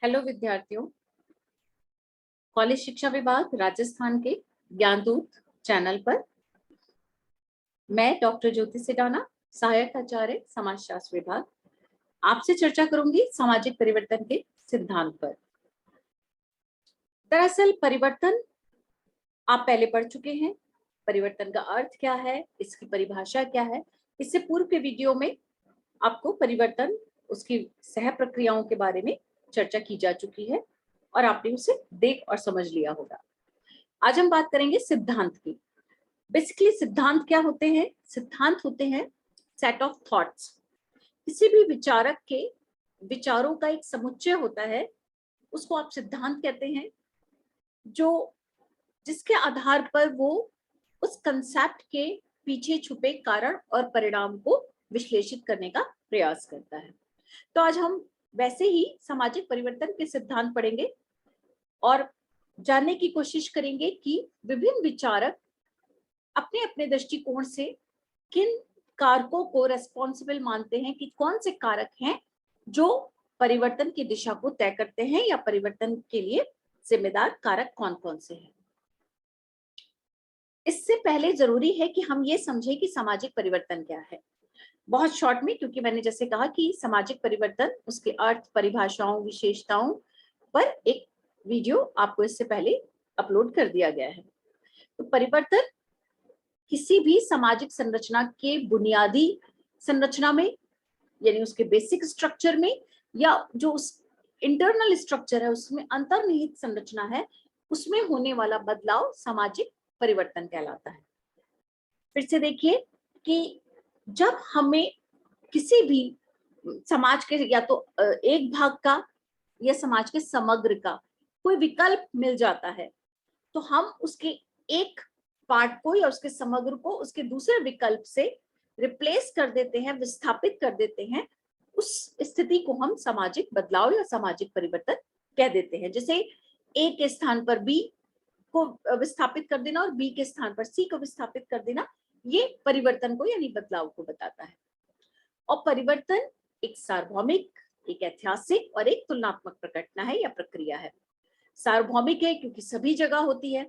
Hello विद्यार्थियों, college शिक्षा विभाग राजस्थान के ज्ञानदूत चैनल पर मैं डॉक्टर ज्योति सिडाना, सहायक आचार्य समाजशास्त्र विभाग, आपसे चर्चा करूंगी सामाजिक परिवर्तन के सिद्धांत पर। दरअसल परिवर्तन आप पहले पढ़ चुके हैं। परिवर्तन का अर्थ क्या है, इसकी परिभाषा क्या है। इससे पूर्व के वीडियो में आपको परिवर्तन, उसकी सह प्रक्रियाओं के बारे में चर्चा की जा चुकी है और आपने उसे देख और समझ लिया होगा। आज हम बात करेंगे सिद्धांत की। बेसिकली सिद्धांत क्या होते हैं? सिद्धांत होते हैं सेट ऑफ थॉट्स। किसी भी विचारक के विचारों का एक समुच्चय होता है, उसको आप सिद्धांत कहते हैं, जो जिसके आधार पर वो उस कंसेप्ट के पीछे छुपे कारण और परिणाम को विश्लेषित करने का प्रयास करता है। तो आज हम वैसे ही सामाजिक परिवर्तन के सिद्धांत पढ़ेंगे और जानने की कोशिश करेंगे कि विभिन्न विचारक अपने अपने दृष्टिकोण से किन कारकों को रेस्पॉन्सिबल मानते हैं, कि कौन से कारक हैं जो परिवर्तन की दिशा को तय करते हैं, या परिवर्तन के लिए जिम्मेदार कारक कौन कौन से हैं। इससे पहले जरूरी है कि हम ये समझें कि सामाजिक परिवर्तन क्या है। बहुत शॉर्ट में, क्योंकि मैंने जैसे कहा कि सामाजिक परिवर्तन, उसके अर्थ, परिभाषाओं, विशेषताओं पर एक वीडियो आपको इससे पहले अपलोड कर दिया गया है। तो परिवर्तन किसी भी सामाजिक संरचना के बुनियादी संरचना में, यानी उसके बेसिक स्ट्रक्चर में, या जो उस इंटरनल स्ट्रक्चर है उसमें अंतर्निहित संरचना है, उसमें होने वाला बदलाव सामाजिक परिवर्तन कहलाता है। फिर से देखिए कि जब हमें किसी भी समाज के या तो एक भाग का या समाज के समग्र का कोई विकल्प मिल जाता है, तो हम उसके एक पार्ट को या उसके समग्र को उसके दूसरे विकल्प से रिप्लेस कर देते हैं, विस्थापित कर देते हैं। उस स्थिति को हम सामाजिक बदलाव या सामाजिक परिवर्तन कह देते हैं। जैसे ए के स्थान पर बी को विस्थापित कर देना और बी के स्थान पर सी को विस्थापित कर देना, ये परिवर्तन को यानी बदलाव को बताता है। और परिवर्तन एक सार्वभौमिक, एक ऐतिहासिक और एक तुलनात्मक प्रकटना है या प्रक्रिया है। सार्वभौमिक है क्योंकि सभी जगह होती है।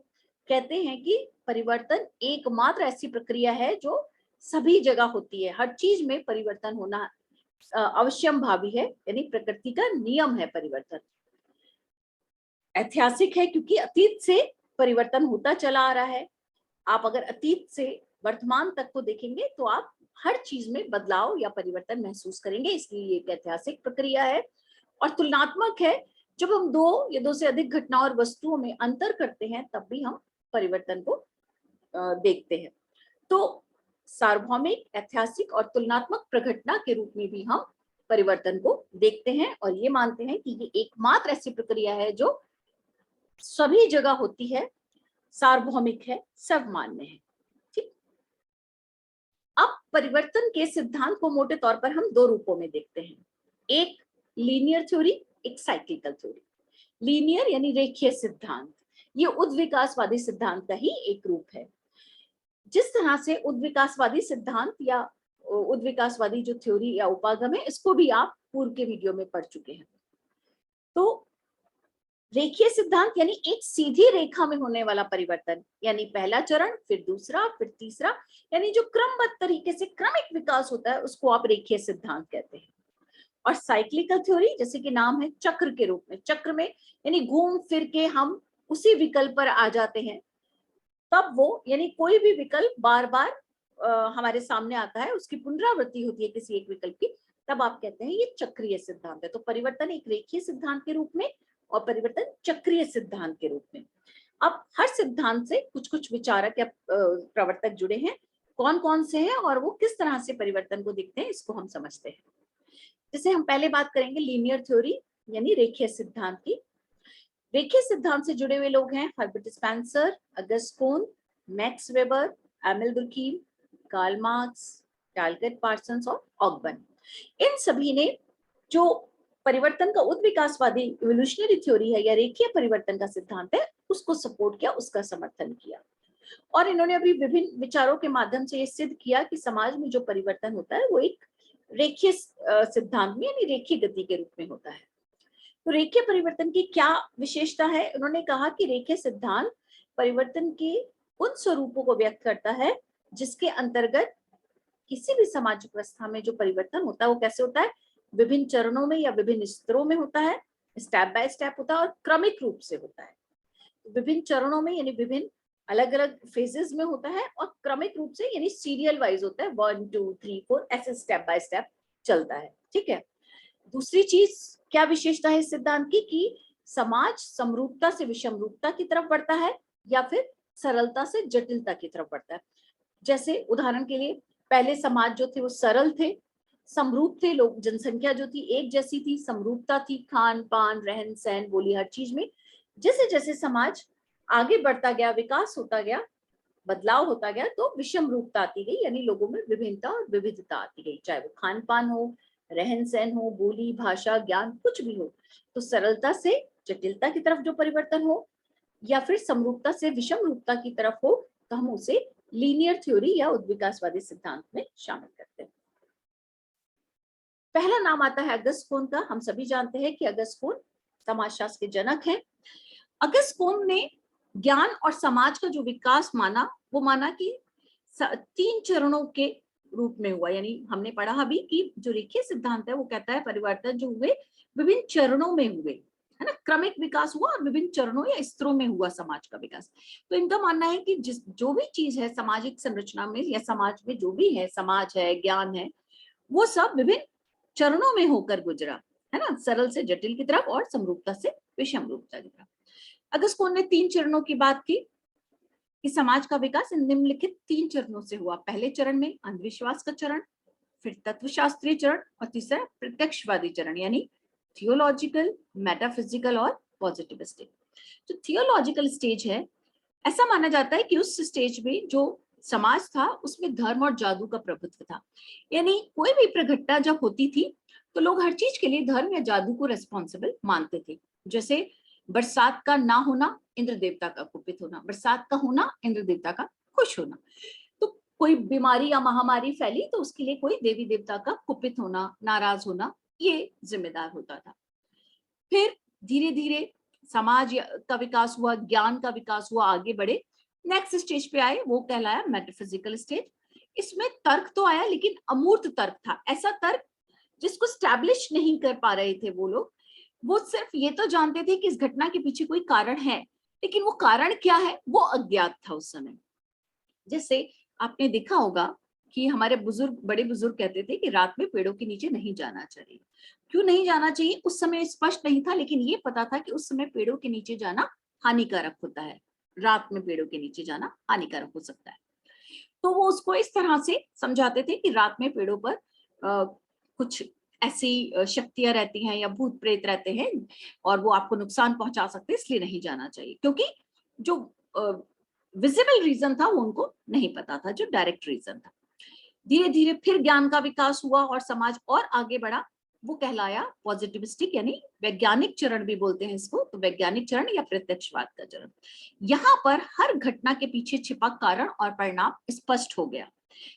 कहते हैं कि परिवर्तन एकमात्र ऐसी प्रक्रिया है जो सभी जगह होती है। हर चीज में परिवर्तन होना अवश्यंभावी है, यानी प्रकृति का नियम है परिवर्तन। ऐतिहासिक है क्योंकि अतीत से परिवर्तन होता चला आ रहा है। आप अगर अतीत से वर्तमान तक को देखेंगे तो आप हर चीज में बदलाव या परिवर्तन महसूस करेंगे, इसलिए ये एक ऐतिहासिक प्रक्रिया है। और तुलनात्मक है, जब हम दो या दो से अधिक घटनाओं और वस्तुओं में अंतर करते हैं तब भी हम परिवर्तन को देखते हैं। तो सार्वभौमिक, ऐतिहासिक और तुलनात्मक प्रघटना के रूप में भी हम परिवर्तन को देखते हैं और ये मानते हैं कि ये एकमात्र ऐसी प्रक्रिया है जो सभी जगह होती है, सार्वभौमिक है, सर्वमान्य है। ठीक। अब परिवर्तन के सिद्धांत को मोटे तौर पर हम दो रूपों में देखते हैं, एक लीनियर थ्योरी, एक साइक्लिकल थ्योरी। लीनियर यानी रेखीय सिद्धांत, ये उद्विकासवादी सिद्धांत का ही एक रूप है। जिस तरह से उद्विकासवादी सिद्धांत या उद्विकासवादी जो थ्योरी या उपागम है, इसको भी आप पूर्व के वीडियो में पढ़ चुके हैं। तो रेखीय सिद्धांत यानी एक सीधी रेखा में होने वाला परिवर्तन, यानी पहला चरण, फिर दूसरा, फिर तीसरा, यानी जो क्रमबद्ध तरीके से क्रमिक विकास होता है उसको आप रेखीय सिद्धांत कहते हैं। और साइक्लिकल थ्योरी, जैसे कि नाम है, चक्र के रूप में, चक्र में यानी घूम फिर के हम उसी विकल्प पर आ जाते हैं। तब वो यानी कोई भी विकल्प बार बार हमारे सामने आता है, उसकी पुनरावृत्ति होती है किसी एक विकल्प की, तब आप कहते हैं ये चक्रीय सिद्धांत है। तो परिवर्तन एक रेखीय सिद्धांत के रूप में और परिवर्तन चक्रीय सिद्धांत के रूप में। अब हर सिद्धांत से कुछ कुछ विचारक या प्रवर्तक जुड़े हैं, कौन कौन से हैं और वो किस तरह से परिवर्तन को देखते हैं, इसको हम समझते हैं। जैसे हम पहले बात करेंगे लीनियर थ्योरी यानी रेखीय सिद्धांत की। रेखीय सिद्धांत से जुड़े हुए लोग हैं Herbert Spencer, Auguste Comte, Max Weber, Emile Durkheim, Karl Marx, Talcott Parsons और ऑगबर्न। इन सभी ने जो परिवर्तन का उद्विकासवादी इवोल्यूशनरी थ्योरी है या रेखीय परिवर्तन का सिद्धांत है, उसको सपोर्ट किया, उसका समर्थन किया। और इन्होंने अभी विभिन्न विचारों के माध्यम से ये सिद्ध किया कि समाज में जो परिवर्तन होता है वो एक रेखीय सिद्धांत में यानी रेखीय गति के रूप में होता है। तो रेखीय परिवर्तन की क्या विशेषता है? उन्होंने कहा कि रेखीय सिद्धांत परिवर्तन के उन स्वरूपों को व्यक्त करता है जिसके अंतर्गत किसी भी सामाजिक व्यवस्था में जो परिवर्तन होता है वो कैसे होता है, विभिन्न चरणों में या विभिन्न स्तरों में होता है, स्टेप बाय स्टेप होता है और क्रमिक रूप से होता है। विभिन्न चरणों में यानी विभिन्न अलग अलग फेजेस में होता है और क्रमिक रूप से यानी सीरियल वाइज होता है, 1 2 3 4 ऐसे स्टेप बाय स्टेप चलता है। ठीक है। दूसरी चीज क्या विशेषता है इस सिद्धांत की कि समाज समरूपता से विषमरूपता की तरफ बढ़ता है या फिर सरलता से जटिलता की तरफ बढ़ता है। जैसे उदाहरण के लिए पहले समाज जो थे वो सरल थे, समरूप थे, लोग जनसंख्या जो थी एक जैसी थी, समरूपता थी खान पान रहन सहन बोली हर चीज में। जैसे जैसे समाज आगे बढ़ता गया, विकास होता गया, बदलाव होता गया, तो विषम रूपता आती गई, यानी लोगों में विभिन्नता और विविधता आती गई, चाहे वो खान पान हो, रहन सहन हो, बोली भाषा ज्ञान कुछ भी हो। तो सरलता से जटिलता की तरफ जो परिवर्तन हो या फिर समरूपता से विषम रूपता की तरफ हो तो हम उसे लीनियर थ्योरी या उद्विकासवादी सिद्धांत में शामिल करते हैं। पहला नाम आता है अगस्कोन का। हम सभी जानते हैं कि अगस्कोन समाजशास्त्र के जनक हैं। अगस्कोन ने ज्ञान और समाज का जो विकास माना वो माना कि 3 चरणों के रूप में हुआ। यानी हमने पढ़ा अभी कि जो रेखीय सिद्धांत है वो कहता है परिवर्तन जो हुए विभिन्न चरणों में हुए, है ना, क्रमिक विकास हुआ और विभिन्न चरणों या स्तरों में हुआ समाज का विकास। तो इनका मानना है कि जो भी चीज है सामाजिक संरचना में या समाज में जो भी है, समाज है, ज्ञान है, वो सब विभिन्न चरणों में होकर गुजरा, है ना, सरल से जटिल की तरफ और समरूपता से विषम रूपता की तरफ। अगस्कोन ने 3 चरणों की बात की कि समाज का विकास इन निम्नलिखित 3 चरणों से हुआ। पहले चरण में अंधविश्वास का चरण, फिर तत्वशास्त्रीय चरण और तीसरा प्रत्यक्षवादी चरण, यानी थियोलॉजिकल, मेटाफिजिकल और पॉजिटिविस्टिक। जो थियोलॉजिकल स्टेज है, ऐसा माना जाता है कि उस स्टेज में जो समाज था उसमें धर्म और जादू का प्रभुत्व था। यानी कोई भी प्रघटना जब होती थी तो लोग हर चीज के लिए धर्म या जादू को रेस्पॉन्सिबल मानते थे। जैसे बरसात का ना होना इंद्र देवता का कुपित होना, बरसात का होना इंद्र देवता का खुश होना। तो कोई बीमारी या महामारी फैली तो उसके लिए कोई देवी देवता का कुपित होना, नाराज होना, ये जिम्मेदार होता था। फिर धीरे धीरे समाज का विकास हुआ, ज्ञान का विकास हुआ, आगे बढ़े, नेक्स्ट स्टेज पे आए, वो कहलाया मेटाफिजिकल स्टेज। इसमें तर्क तो आया लेकिन अमूर्त तर्क था, ऐसा तर्क जिसको स्टैब्लिश नहीं कर पा रहे थे वो लोग। वो सिर्फ ये तो जानते थे कि इस घटना के पीछे कोई कारण है, लेकिन वो कारण क्या है वो अज्ञात था उस समय। जैसे आपने देखा होगा कि हमारे बुजुर्ग, बड़े बुजुर्ग कहते थे कि रात में पेड़ों के नीचे नहीं जाना चाहिए। क्यों नहीं जाना चाहिए उस समय स्पष्ट नहीं था, लेकिन ये पता था कि उस समय पेड़ों के नीचे जाना हानिकारक होता है, रात में पेड़ों के नीचे जाना हानिकारक हो सकता है। तो वो उसको इस तरह से समझाते थे कि रात में पेड़ों पर कुछ ऐसी शक्तियां रहती हैं या भूत प्रेत रहते हैं और वो आपको नुकसान पहुंचा सकते हैं, इसलिए नहीं जाना चाहिए। क्योंकि जो विजिबल रीजन था वो उनको नहीं पता था, जो डायरेक्ट रीजन था। धीरे धीरे फिर ज्ञान का विकास हुआ और समाज और आगे बढ़ा, वो कहलाया पॉजिटिविस्टिक, यानी वैज्ञानिक चरण भी बोलते हैं इसको। तो वैज्ञानिक चरण या प्रत्यक्षवाद का चरण, यहाँ पर हर घटना के पीछे छिपा कारण और परिणाम स्पष्ट हो गया।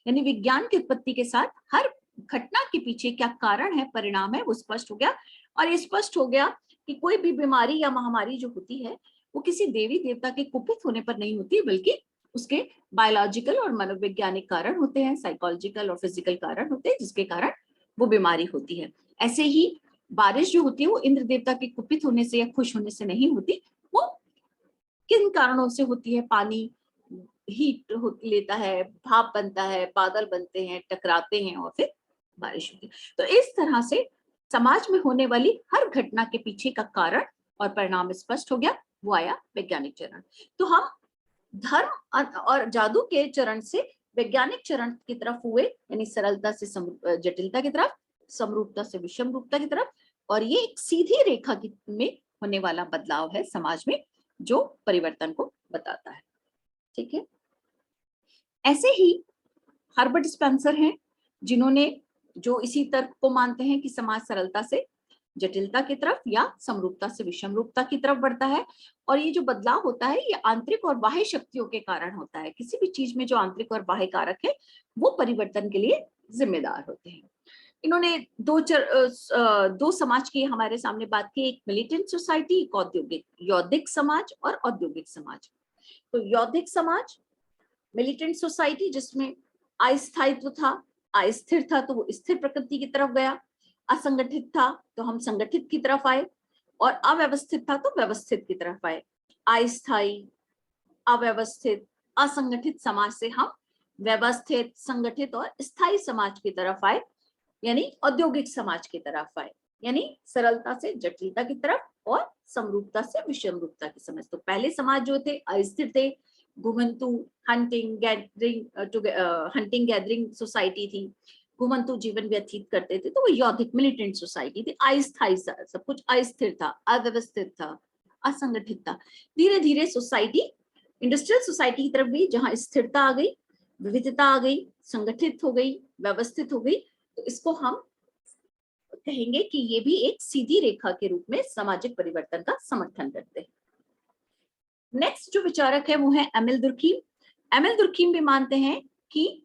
यानी विज्ञान की उत्पत्ति के साथ हर घटना के पीछे क्या कारण है, परिणाम है, वो स्पष्ट हो गया। और ये स्पष्ट हो गया कि कोई भी बीमारी या महामारी जो होती है वो किसी देवी देवता के कुपित होने पर नहीं होती, बल्कि उसके बायोलॉजिकल और मनोवैज्ञानिक कारण होते हैं, साइकोलॉजिकल और फिजिकल कारण होते हैं, जिसके कारण वो बीमारी होती है। ऐसे ही बारिश जो होती है वो इंद्र देवता के कुपित होने से या खुश होने से नहीं होती, वो किन कारणों से होती है। पानी हीट लेता है, भाप बनता है, बादल बनते हैं, टकराते हैं और फिर बारिश होती है। तो इस तरह से समाज में होने वाली हर घटना के पीछे का कारण और परिणाम स्पष्ट हो गया, वो आया वैज्ञानिक चरण। तो हम धर्म और जादू के चरण से वैज्ञानिक चरण की तरफ हुए, यानी सरलता से जटिलता की तरफ, समरूपता से विषम रूपता की तरफ। और ये एक सीधी रेखा में होने वाला बदलाव है समाज में, जो परिवर्तन को बताता है। ठीक है। ऐसे ही हर्बर्ट स्पेंसर हैं, जिन्होंने जो इसी तर्क को मानते हैं कि समाज सरलता से जटिलता की तरफ या समरूपता से विषम रूपता की तरफ बढ़ता है। और ये जो बदलाव होता है ये आंतरिक और बाह्य शक्तियों के कारण होता है। किसी भी चीज में जो आंतरिक और बाह्य कारक है वो परिवर्तन के लिए जिम्मेदार होते हैं। इन्होंने दो समाज की हमारे सामने बात की, एक मिलिटेंट सोसाइटी, एक औद्योगिक, यौद्धिक समाज और औद्योगिक समाज। तो यौद्धिक समाज, मिलिटेंट सोसाइटी जिसमें अस्थायित्व था, अस्थिर था तो वो स्थिर प्रकृति की तरफ गया, असंगठित था तो हम संगठित की तरफ आए, और अव्यवस्थित था तो व्यवस्थित की तरफ आए। अस्थायी, अव्यवस्थित, असंगठित समाज से हम व्यवस्थित, संगठित और स्थायी समाज की तरफ आए, यानी औद्योगिक समाज की तरफ आए, यानी सरलता से जटिलता की तरफ और समरूपता से विषमरूपता की समझ। तो पहले समाज जो थे अस्थिर थे, घुमंतु, हंटिंग गैदरिंग सोसाइटी थी, घुमंतु जीवन व्यतीत करते थे, तो वो यौद्धिक मिलिटेंट सोसाइटी थी, अस्थायी, सब कुछ अस्थिर था, अव्यवस्थित था, असंगठित था। धीरे धीरे सोसाइटी इंडस्ट्रियल सोसाइटी की तरफ गई, जहां स्थिरता आ गई, विविधता आ गई, संगठित हो गई, व्यवस्थित हो गई। तो इसको हम कहेंगे कि ये भी एक सीधी रेखा के रूप में सामाजिक परिवर्तन का समर्थन करते हैं। नेक्स्ट जो विचारक है वो है एमिल दुर्कीम। एमिल दुर्कीम भी मानते हैं कि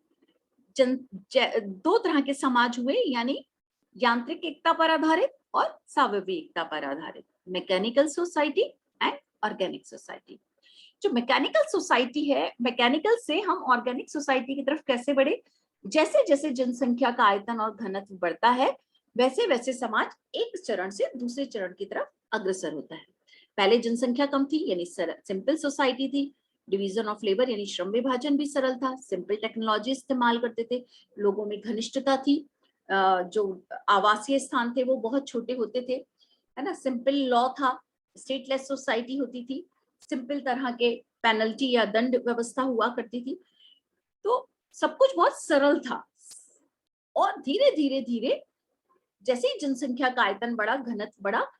दो तरह के समाज हुए, यानी यांत्रिक एकता पर आधारित और सावयवी एकता पर आधारित, mechanical society and organic society. जो मैकेनिकल सोसाइटी है, मैकेनिकल से हम ऑर्गेनिक सोसाइटी की तरफ कैसे बढ़े, जैसे जैसे जनसंख्या का आयतन और घनत्व बढ़ता है, वैसे वैसे समाज एक चरण से दूसरे चरण की तरफ अग्रसर होता है। पहले जनसंख्या कम थी, यानी सिंपल सोसाइटी थी, डिवीजन ऑफ लेबर यानी श्रम विभाजन भी सरल था, सिंपल टेक्नोलॉजी इस्तेमाल करते थे, लोगों में घनिष्ठता थी, जो आवासीय स्थान थे वो बहुत छोटे होते थे, है ना, सिंपल लॉ था, स्टेटलेस सोसाइटी होती थी, सिंपल तरह के पेनल्टी या दंड व्यवस्था हुआ करती थी। तो सब कुछ बहुत सरल था। और धीरे धीरे धीरे जैसे ही जनसंख्या का आयतन बढ़ा, घनत्व बढ़ा,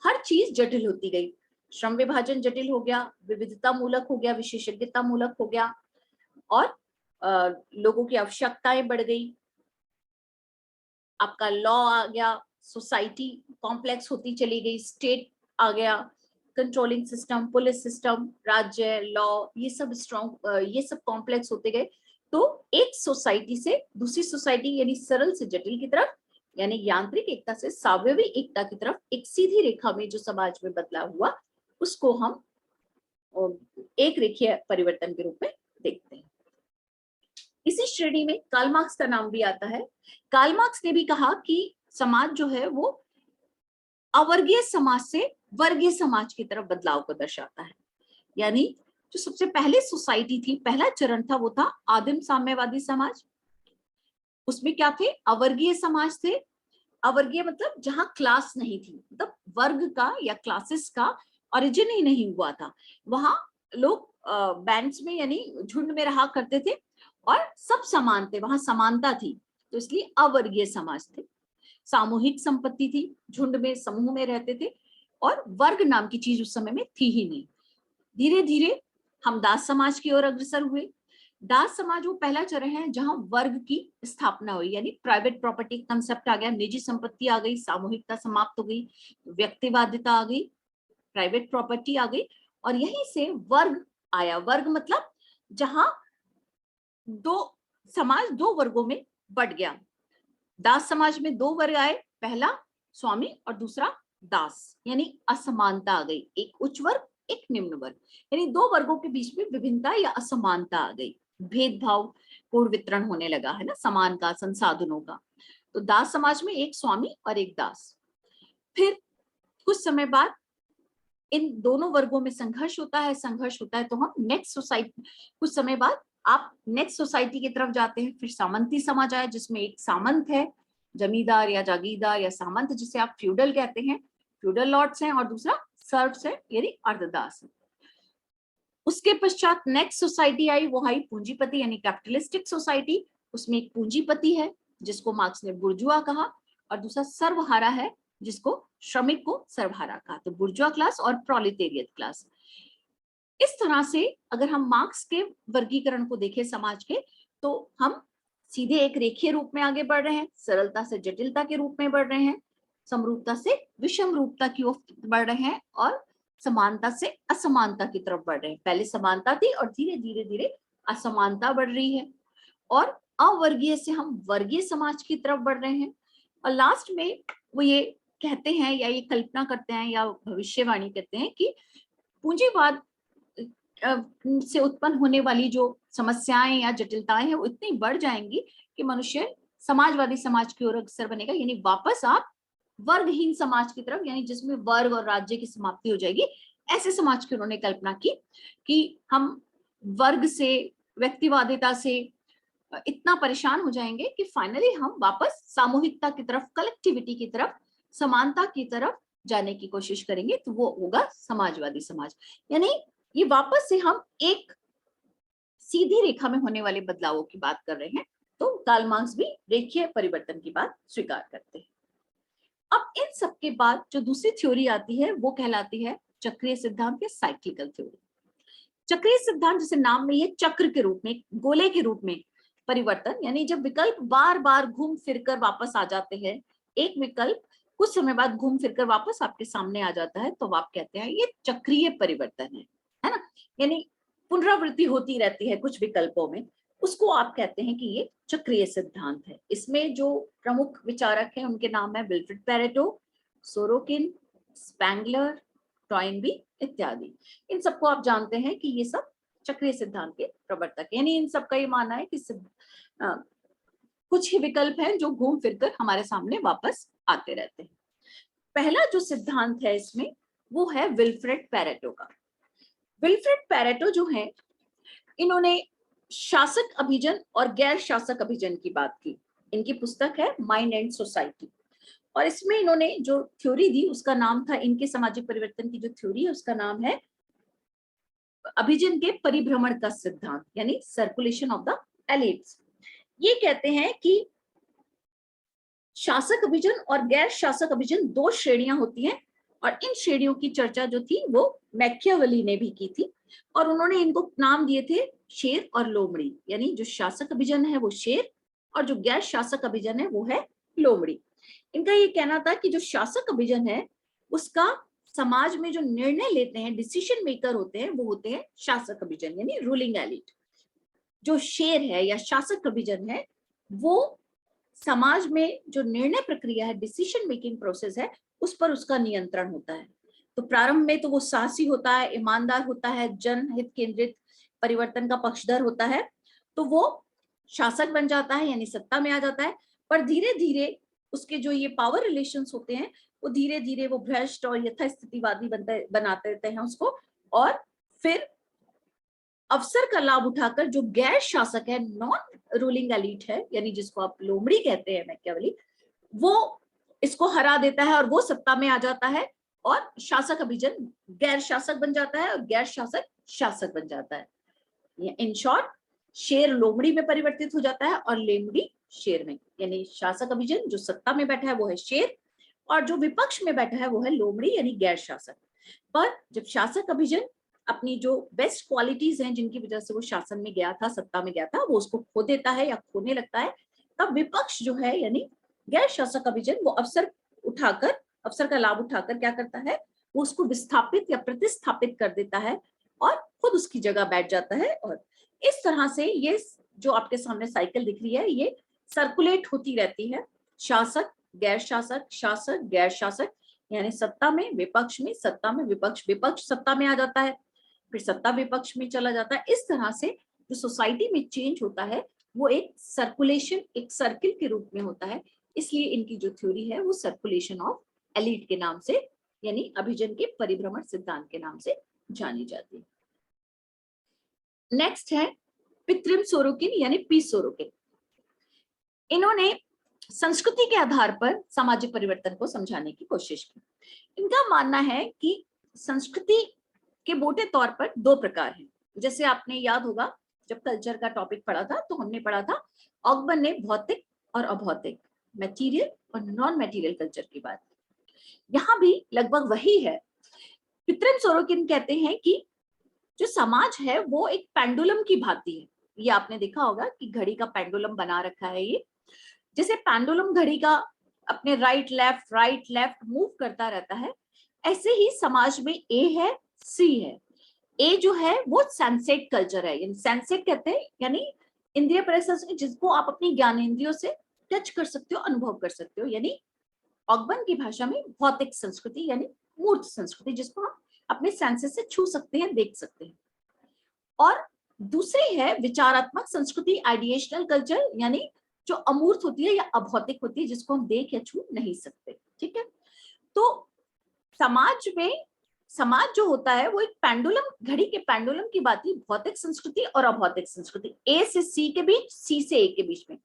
हर चीज जटिल होती गई। श्रम विभाजन जटिल हो गया, विविधता मूलक हो गया, विशेषज्ञता मूलक हो गया, और लोगों की आवश्यकताएं बढ़ गई, आपका लॉ आ गया, सोसाइटी कॉम्प्लेक्स होती चली गई, स्टेट आ गया, कंट्रोलिंग सिस्टम, पुलिस सिस्टम, राज्य, लॉ, ये सब स्ट्रॉन्ग, ये सब कॉम्प्लेक्स होते गए। तो एक सोसाइटी से दूसरी सोसाइटी, यानी सरल से जटिल की तरफ, यानी यांत्रिक एकता से सावयवी एकता की तरफ एक सीधी रेखा में जो समाज में बदलाव हुआ, उसको हम एक रेखीय परिवर्तन के रूप में देखते हैं। इसी श्रेणी में कार्ल मार्क्स का नाम भी आता है। कार्ल मार्क्स ने भी कहा कि समाज जो है वो अवर्गीय समाज से वर्गीय समाज की तरफ बदलाव को दर्शाता है। यानी जो सबसे पहले सोसाइटी थी, पहला चरण था, वो था आदिम साम्यवादी समाज। उसमें क्या थे, अवर्गीय समाज थे। अवर्गीय मतलब जहां क्लास नहीं थी, मतलब वर्ग का या क्लासेस का ओरिजिन ही नहीं हुआ था, वहां लोग बैंड्स में यानी झुंड में रहा करते थे और सब समान थे, वहां समानता थी, तो इसलिए अवर्गीय समाज थे। सामूहिक संपत्ति थी, झुंड में समूह में रहते थे, और वर्ग नाम की चीज उस समय में थी ही नहीं। धीरे धीरे हम दास समाज की ओर अग्रसर हुए। दास समाज वो पहला चरण है जहां वर्ग की स्थापना हुई, यानी प्राइवेट प्रॉपर्टी कंसेप्ट आ गया, निजी संपत्ति आ गई, सामूहिकता समाप्त हो गई, व्यक्तिवादिता आ गई, प्राइवेट प्रॉपर्टी आ गई, और यहीं से वर्ग आया। वर्ग मतलब जहां समाज दो वर्गों में बट गया। दास समाज में दो वर्ग आए, पहला स्वामी और दूसरा दास, यानी असमानता आ गई, एक उच्च वर्ग, एक निम्न वर्ग, यानी दो वर्गों के बीच में विभिन्नता या असमानता आ गई, भेदभाव पूर्ण वितरण होने लगा, है ना, समान का, संसाधनों का। तो दास समाज में एक स्वामी और एक दास। फिर कुछ समय बाद इन दोनों वर्गों में संघर्ष होता है, तो हम नेक्स्ट सोसाइटी, कुछ समय बाद आप नेक्स्ट सोसाइटी की तरफ जाते हैं। फिर सामंती समाज आया, जिसमें एक सामंत है, जमींदार या जागीरदार या सामंत, जिसे आप फ्यूडल कहते हैं, फ्यूडल लॉर्ड्स हैं, और दूसरा सर्व्स है, यानी अर्धदास है। उसके पश्चात नेक्स्ट सोसाइटी आई, वो आई पूंजीपति यानी कैपिटलिस्टिक सोसाइटी। उसमें एक पूंजीपति है जिसको मार्क्स ने बुर्जुआ कहा, और दूसरा सर्वहारा है जिसको श्रमिक को सर्वहारा कहा। तो बुर्जुआ क्लास और प्रोलेटेरियट क्लास। इस तरह से अगर हम मार्क्स के वर्गीकरण को देखें समाज के, तो हम सीधे एक रेखीय रूप में आगे बढ़ रहे हैं, सरलता से जटिलता के रूप में बढ़ रहे हैं, समरूपता से विषम रूपता की ओर बढ़ रहे हैं, और समानता से असमानता की तरफ बढ़ रहे हैं। पहले समानता थी और धीरे धीरे धीरे असमानता बढ़ रही है, और अवर्गीय से हम वर्गीय समाज की तरफ बढ़ रहे हैं। और लास्ट में वो ये कहते हैं या ये कल्पना करते हैं या भविष्यवाणी करते हैं कि पूंजीवाद से उत्पन्न होने वाली जो समस्याएं या जटिलताएं हैं वो इतनी बढ़ जाएंगी कि मनुष्य समाजवादी समाज की ओर अग्रसर बनेगा, यानी वापस आप वर्गहीन समाज की तरफ, यानी जिसमें वर्ग और राज्य की समाप्ति हो जाएगी, ऐसे समाज की उन्होंने कल्पना की कि हम वर्ग से, व्यक्तिवादिता से इतना परेशान हो जाएंगे कि फाइनली हम वापस सामूहिकता की तरफ, कलेक्टिविटी की तरफ, समानता की तरफ जाने की कोशिश करेंगे, तो वो होगा समाजवादी समाज। यानी ये वापस से हम एक सीधी रेखा में होने वाले बदलावों की बात कर रहे हैं। तो कार्ल मार्क्स भी रेखीय परिवर्तन की बात स्वीकार करते हैं। अब इन सब के बाद जो दूसरी थ्योरी आती है वो कहलाती है चक्रीय सिद्धांत या साइक्लिकल थ्योरी। चक्रीय सिद्धांत जैसे नाम में ये चक्र के रूप में, गोले के रूप में परिवर्तन, यानी जब विकल्प बार बार घूम फिरकर वापस आ जाते हैं, एक विकल्प कुछ समय बाद घूम फिरकर वापस आपके सामने आ जाता है, तो आप कहते हैं ये चक्रीय परिवर्तन है ना, यानी पुनरावृत्ति होती रहती है कुछ विकल्पों में, उसको आप कहते हैं कि ये चक्रीय सिद्धांत है। इसमें जो प्रमुख विचारक हैं उनके नाम है Wilfred Pareto, Sorokin, Spengler, Toynbee इत्यादि। इन सबको आप जानते हैं कि ये सब चक्रीय सिद्धांत के प्रवर्तक, यानी इन सबका ये मानना है कि कुछ ही विकल्प हैं जो घूम फिरकर हमारे सामने वापस आते रहते हैं। पहला जो सिद्धांत है इसमें वो है विल्फ्रेड पैरेटो का। विल्फ्रेड पैरेटो जो है, इन्होंने शासक अभिजन और गैर शासक अभिजन की बात की। इनकी पुस्तक है माइंड एंड सोसाइटी, और इसमें इन्होंने जो थ्योरी दी उसका नाम था, इनके सामाजिक परिवर्तन की जो थ्योरी है उसका नाम है अभिजन के परिभ्रमण का सिद्धांत, यानी सर्कुलेशन ऑफ द एलिट्स। ये कहते हैं कि शासक अभिजन और गैर शासक अभिजन दो श्रेणियां होती हैं, और इन श्रेणियों की चर्चा जो थी वो मैकियावेली ने भी की थी, और उन्होंने इनको नाम दिए थे शेर और लोमड़ी, यानी जो शासक अभिजन है वो शेर और जो गैर शासक अभिजन है वो है लोमड़ी। इनका ये कहना था कि जो शासक अभिजन है उसका समाज में जो निर्णय लेते हैं, डिसीजन मेकर होते हैं, वो होते हैं शासक अभिजन यानी रूलिंग एलिट। जो शेर है या शासक अभिजन है वो समाज में जो निर्णय प्रक्रिया है, डिसीजन मेकिंग प्रोसेस है, उस पर उसका नियंत्रण होता है। तो प्रारंभ में तो वो साहसी होता है, ईमानदार होता है, जनहित केंद्रित परिवर्तन का पक्षधर होता है, तो वो शासक बन जाता है यानी सत्ता में आ जाता है। पर धीरे धीरे उसके जो ये पावर रिलेशंस होते हैं वो धीरे धीरे वो भ्रष्ट और यथास्थितिवादी बनाते रहते हैं उसको, और फिर अवसर का लाभ उठाकर जो गैर शासक है, नॉन रूलिंग एलीट है, यानी जिसको आप लोमड़ी कहते हैं मैकियावेली, वो इसको हरा देता है और वो सत्ता में आ जाता है, और शासक अभिजन गैर शासक बन जाता है और गैर शासक शासक बन जाता है। इन शॉर्ट, शेर लोमड़ी में परिवर्तित हो जाता है और लोमड़ी शेर में, यानी शासक अभिजन जो सत्ता में बैठा है वो है शेर, और जो विपक्ष में बैठा है वो है लोमड़ी यानी गैर शासक। पर जब शासक अभिजन अपनी जो बेस्ट क्वालिटीज हैं जिनकी वजह से वो शासन में गया था, सत्ता में गया था, वो उसको खो देता है या खोने लगता है, तब विपक्ष जो है यानी गैर शासक अभिजन वो अवसर का लाभ उठाकर क्या करता है, वो उसको विस्थापित या प्रतिस्थापित कर देता है और खुद उसकी जगह बैठ जाता है। और इस तरह से ये जो आपके सामने साइकिल दिख रही है ये सर्कुलेट होती रहती है, शासक गैर शासक, शासक गैर शासक, यानी सत्ता में विपक्ष में, सत्ता में विपक्ष, विपक्ष सत्ता में आ जाता है, फिर सत्ता विपक्ष में चला जाता है। इस तरह से जो सोसाइटी में चेंज होता है वो एक सर्कुलेशन, एक सर्किल के रूप में होता है। इसलिए इनकी जो थ्योरी है वो सर्कुलेशन ऑफ एलीट के नाम से यानी अभिजन के परिभ्रमण सिद्धांत के नाम से जानी जाती है। नेक्स्ट है पित्रिम सोरोकिन यानी पी सोरोकिन। इन्होंने संस्कृति के आधार पर सामाजिक परिवर्तन को समझाने की कोशिश की। इनका मानना है कि संस्कृति के मोटे तौर पर दो प्रकार हैं। जैसे आपने याद होगा जब कल्चर का टॉपिक पढ़ा था तो हमने पढ़ा था ऑगबन ने भौतिक और अभौतिक, मटेरियल और नॉन मटेरियल कल्चर की बात। यहाँ भी लगभग वही है। पित्रिम सोरोकिन कहते हैं कि जो समाज है वो एक पेंडुलम की भांति है। ये आपने देखा होगा कि घड़ी का पेंडुलम बना रखा है ये, जैसे पेंडुलम घड़ी का अपने राइट लेफ्ट मूव करता रहता है, ऐसे ही समाज में ए है, सी है। ए जो है वो सेंसेट कल्चर है, यानी सेंसेट कहते हैं यानी इंद्रिय प्रसंग, जिसको आप अपनी ज्ञानेंद्रियों से टच कर सकते हो, अनुभव कर सकते हो। यानी ऑगबर्न की भाषा में भौतिक संस्कृति यानी मूर्त संस्कृति, जिसको हम अपने सेंसेस से छू सकते हैं, देख सकते हैं। और दूसरी है विचारात्मक संस्कृति, आइडिएशनल कल्चर, यानी जो अमूर्त होती है या अभौतिक होती है, जिसको हम देख या छू नहीं सकते। ठीक है, तो समाज में, समाज जो होता है वो एक पेंडुलम, घड़ी के पेंडुलम की बात ही, भौतिक संस्कृति और अभौतिक संस्कृति, ए से सी के बीच, सी से ए के बीच में।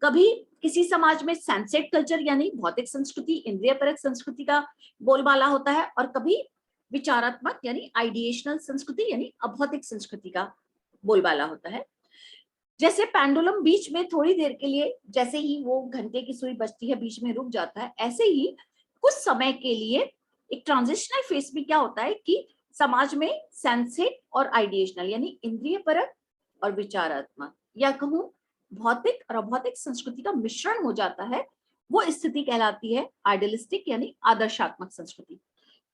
कभी किसी समाज में सनसेट कल्चर यानी भौतिक संस्कृति, इंद्रिय परक संस्कृति का बोलबाला होता है, और कभी विचारात्मक यानी आइडिएशनल संस्कृति यानी अभौतिक संस्कृति का बोलबाला होता है। जैसे पेंडुलम बीच में थोड़ी देर के लिए, जैसे ही वो घंटे की सुई बजती है बीच में रुक जाता है, ऐसे ही कुछ समय के लिए एक ट्रांजिशनल फेज में क्या होता है कि समाज में सेंसेट और आइडिएशनल यानी इंद्रिय परक और विचारात्मक, या कहूं भौतिक और अभौतिक संस्कृति का मिश्रण हो जाता है। वो स्थिति कहलाती है आइडियलिस्टिक यानी आदर्शात्मक संस्कृति।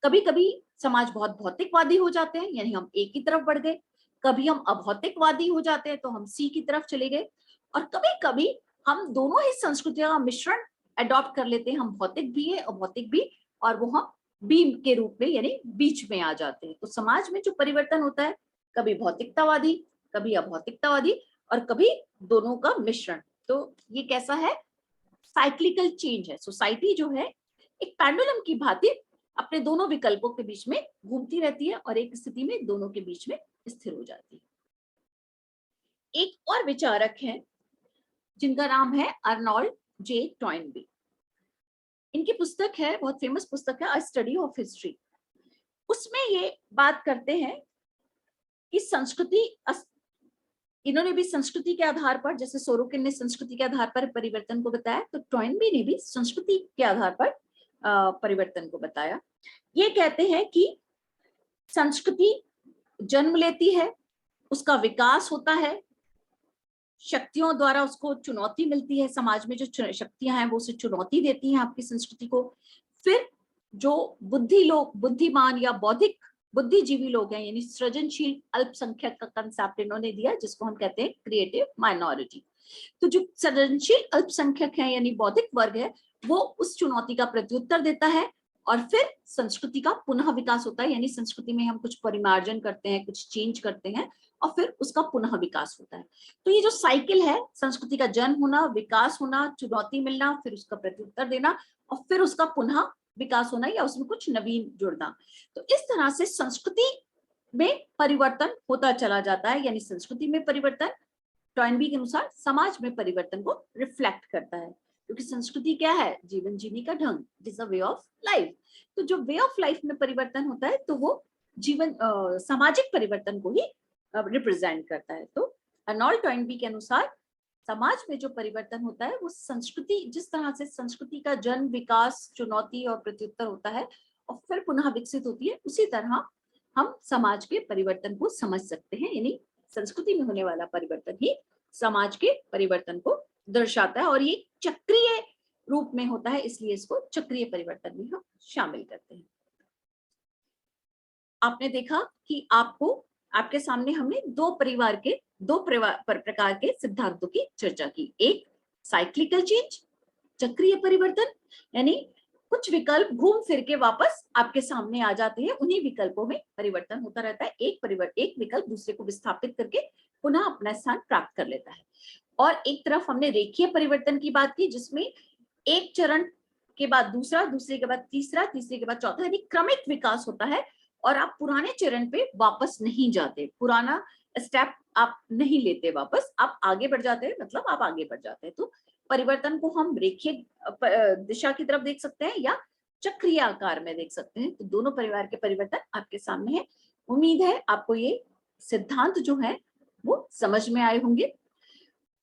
कभी कभी समाज बहुत भौतिकवादी हो जाते हैं, यानी हम एक की तरफ बढ़ गए, कभी हम अभौतिकवादी हो जाते हैं तो हम सी की तरफ चले गए, और कभी कभी हम दोनों ही संस्कृतियों का मिश्रण अडॉप्ट कर लेते हैं, हम भौतिक भी है अभौतिक भी, और वो हम बी के रूप में यानी बीच में आ जाते हैं। तो समाज में जो परिवर्तन होता है, कभी भौतिकतावादी, कभी अभौतिकतावादी, और कभी दोनों का मिश्रण। तो ये कैसा है, साइक्लिकल चेंज है। सोसाइटी जो है एक पेंडुलम की भांति अपने दोनों विकल्पों के बीच में घूमती रहती है, और एक स्थिति में दोनों के बीच में स्थिर हो जाती है। एक और विचारक हैं जिनका नाम है अर्नोल्ड जे टॉयनबी। इनकी पुस्तक है, बहुत फेमस पुस्तक है, अ स्टडी ऑफ हिस्ट्री। उसमें ये बात करते हैं कि संस्कृति, इन्होंने भी संस्कृति के आधार पर, जैसे सोरोकिन ने संस्कृति के आधार पर परिवर्तन को बताया, तो टॉयनबी ने भी संस्कृति के आधार पर परिवर्तन को बताया। ये कहते हैं कि संस्कृति जन्म लेती है, उसका विकास होता है, शक्तियों द्वारा उसको चुनौती मिलती है, समाज में जो शक्तियां हैं वो उसे चुनौती देती हैं आपकी संस्कृति को। फिर जो बुद्धिमान या बौद्धिक बुद्धिजीवी लोग हैं, यानी सृजनशील अल्पसंख्यक का कंसेप्ट इन्होंने दिया, जिसको हम कहते हैं क्रिएटिव माइनॉरिटी। तो जो सृजनशील अल्पसंख्यक है यानी बौद्धिक वर्ग है, वो उस चुनौती का प्रत्युत्तर देता है, और फिर संस्कृति का पुनः विकास होता है, यानी संस्कृति में हम कुछ परिमार्जन करते हैं, कुछ चेंज करते हैं, और फिर उसका पुनः विकास होता है। तो ये जो साइकिल है, संस्कृति का जन्म होना, विकास होना, चुनौती मिलना, फिर उसका प्रत्युत्तर देना, और फिर उसका पुनः विकास होना या उसमें कुछ नवीन जुड़ना। तो इस तरह से संस्कृति में परिवर्तन होता चला जाता है, यानी संस्कृति में परिवर्तन टॉयनबी के अनुसार समाज में परिवर्तन को रिफ्लेक्ट करता है, क्योंकि संस्कृति क्या है, जीवन जीने का ढंग, it is a way of life. तो जो वे ऑफ लाइफ में परिवर्तन होता है, तो वो जीवन सामाजिक परिवर्तन को ही रिप्रेजेंट करता है। तो अर्नोल्ड टॉयनबी के अनुसार समाज में जो परिवर्तन होता है, वो संस्कृति, जिस तरह से संस्कृति का जन्म, विकास, चुनौती और प्रत्युत्तर होता है और फिर पुनः विकसित होती है, उसी तरह हम समाज के परिवर्तन को समझ सकते हैं। यानी संस्कृति में होने वाला परिवर्तन ही समाज के परिवर्तन को दर्शाता है, और ये चक्रीय रूप में होता है, इसलिए इसको चक्रीय परिवर्तन में हम शामिल करते हैं। आपने देखा कि आपके सामने हमने दो प्रकार के सिद्धांतों की चर्चा की। एक परिवर्तन चेंज, चक्रीय परिवर्तन, यानी कुछ विकल्प घूम फिर के वापस आपके सामने आ जाते हैं, उन्हीं विकल्पों में परिवर्तन होता रहता है। एक विकल्प दूसरे को विस्थापित करके पुनः अपना स्थान प्राप्त कर लेता है। और एक तरफ हमने रेखीय परिवर्तन की बात की, जिसमें एक चरण के बाद दूसरा, दूसरे के बाद तीसरा, तीसरे के बाद चौथा, यानी क्रमिक विकास होता है, और आप पुराने चरण पे वापस नहीं जाते, पुराना स्टेप आप नहीं लेते वापस, आप आगे बढ़ जाते हैं, मतलब आप आगे बढ़ जाते हैं। तो परिवर्तन को हम रेखीय दिशा की तरफ देख सकते हैं या चक्रीय आकार में देख सकते हैं। तो दोनों प्रकार के परिवर्तन आपके सामने है। उम्मीद है आपको ये सिद्धांत जो है वो समझ में आए होंगे।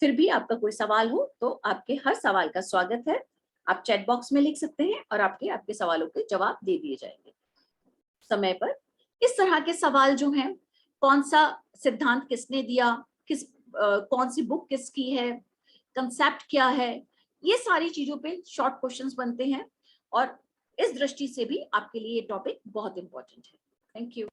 फिर भी आपका कोई सवाल हो तो आपके हर सवाल का स्वागत है, आप चैट बॉक्स में लिख सकते हैं और आपके सवालों के जवाब दे दिए जाएंगे समय पर। इस तरह के सवाल जो हैं, कौन सा सिद्धांत किसने दिया, कौन सी बुक किसकी है, कंसेप्ट क्या है, ये सारी चीजों पे शॉर्ट क्वेश्चंस बनते हैं, और इस दृष्टि से भी आपके लिए ये टॉपिक बहुत इंपॉर्टेंट है। Thank you.